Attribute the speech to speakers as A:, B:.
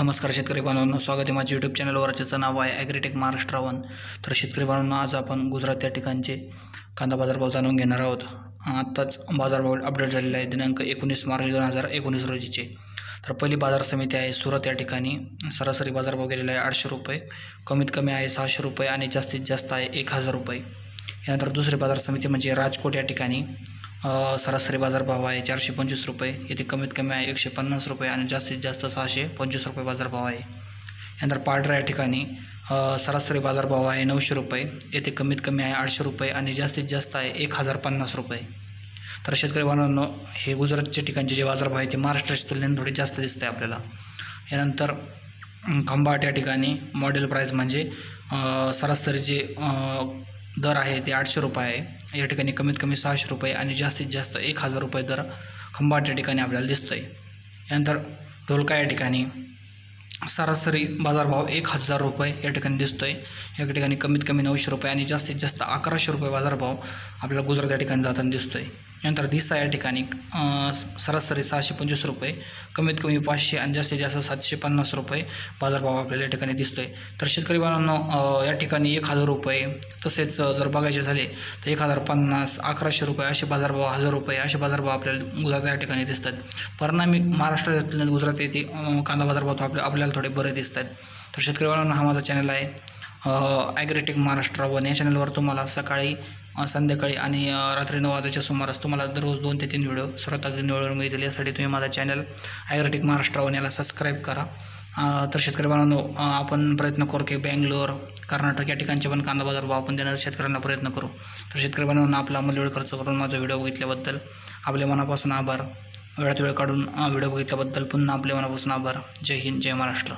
A: नमस्कार शेतकरी बांधवांनो, स्वागत आहे माझ्या यूट्यूब चॅनलवर. ज्याचं नाव आहे ॲग्रीटेक महाराष्ट्र वन. तर शेतकरी बांधवांनो, आज आपण गुजरात या ठिकाणचे कांदा बाजारभाव जाणून घेणार आहोत. आत्ताच बाजारभाव अपडेट झालेला आहे दिनांक 19 मार्च 2019 रोजीचे. तर पहिली बाजार समिती आहे सुरत. या ठिकाणी सरासरी बाजारभाव गेलेला आहे 800 रुपये, कमीत कमी आहे 600 रुपये आणि जास्तीत जास्त आहे 1000 रुपये. यानंतर दुसरी बाजार समिती म्हणजे राजकोट. या ठिकाणी सरासरी बाजारभाव आहे 425 रुपये, येथे कमीत कमी आहे 150 रुपये आणि जास्तीत जास्त 625 रुपये बाजारभाव आहे. यानंतर पाडरा या ठिकाणी सरासरी बाजारभाव आहे 900 रुपये, येथे कमीत कमी आहे 800 रुपये आणि जास्तीत जास्त आहे 1050 रुपये. तर शेतकरी बांधवांनो, हे गुजरातच्या ठिकाणचे जे बाजारभाव आहे ते महाराष्ट्राच्या तुलनेने थोडे जास्त दिसते आपल्याला. यानंतर खंबाट या ठिकाणी मॉडेल प्राईस म्हणजे सरासरी जे दर आहे ते 800 रुपये आहे. या ठिकाणी कमीत कमी 600 रुपये आणि जास्तीत जास्त 1000 रुपये दर खंबाट या ठिकाणी आपल्याला दिसतो आहे. यानंतर ढोलका या ठिकाणी सरासरी बाजारभाव 1000 रुपये या ठिकाणी दिसतो आहे. या ठिकाणी कमीत कमी 900 रुपये आणि जास्तीत जास्त 1100 रुपये बाजारभाव आपल्याला गुजरात या ठिकाणी जाताना दिसतो आहे. यानंतर दिसा या ठिकाणी सरासरी 625 रुपये, कमीत कमी 500 आणि जास्तीत जास्त 750 रुपये बाजारभाव आपल्याला या ठिकाणी दिसतो आहे. तर शेतकरी बांधवांनो, या ठिकाणी 1000 रुपये, तसेच जर बघायचे झाले तर 1050, 1100 रुपये असे बाजारभाव, 1000 रुपये असे बाजारभाव आपल्याला गुजरात या ठिकाणी दिसतात. परिणामी महाराष्ट्राच्या तुलनेत गुजरात येथे कांदा बाजारभाव आपल्याला थोडे बरे दिसतात. तर शेतकरी बांधवांनो, हा माझा चॅनल आहे ॲग्रीटेक महाराष्ट्र वन. या चॅनलवर तुम्हाला सकाळी, संध्याकाळी आणि रात्री 9 वाजेच्या सुमारास तुम्हाला दररोज 2 ते 3 व्हिडिओ सर्वात अगदी निवडून मिळतील. यासाठी तुम्ही माझा चॅनल ॲग्रीटेक महाराष्ट्र वन याला सबस्क्राईब करा. तर शेतकरी बांधवांनो, आपण प्रयत्न करू की बेंगलोर, कर्नाटक या ठिकाणचे पण कांदा बाजारभाव आपण देण्याचा शेतकऱ्यांना प्रयत्न करू. तर शेतकरी बांधवांना आपला अमूल्य वेळ खर्च करून माझा व्हिडिओ बघितल्याबद्दल आपल्या मनापासून आभार. वेळात वेळ काढून व्हिडिओ बघितल्याबद्दल पुन्हा आपल्या मनापासून आभार. जय हिंद, जय महाराष्ट्र.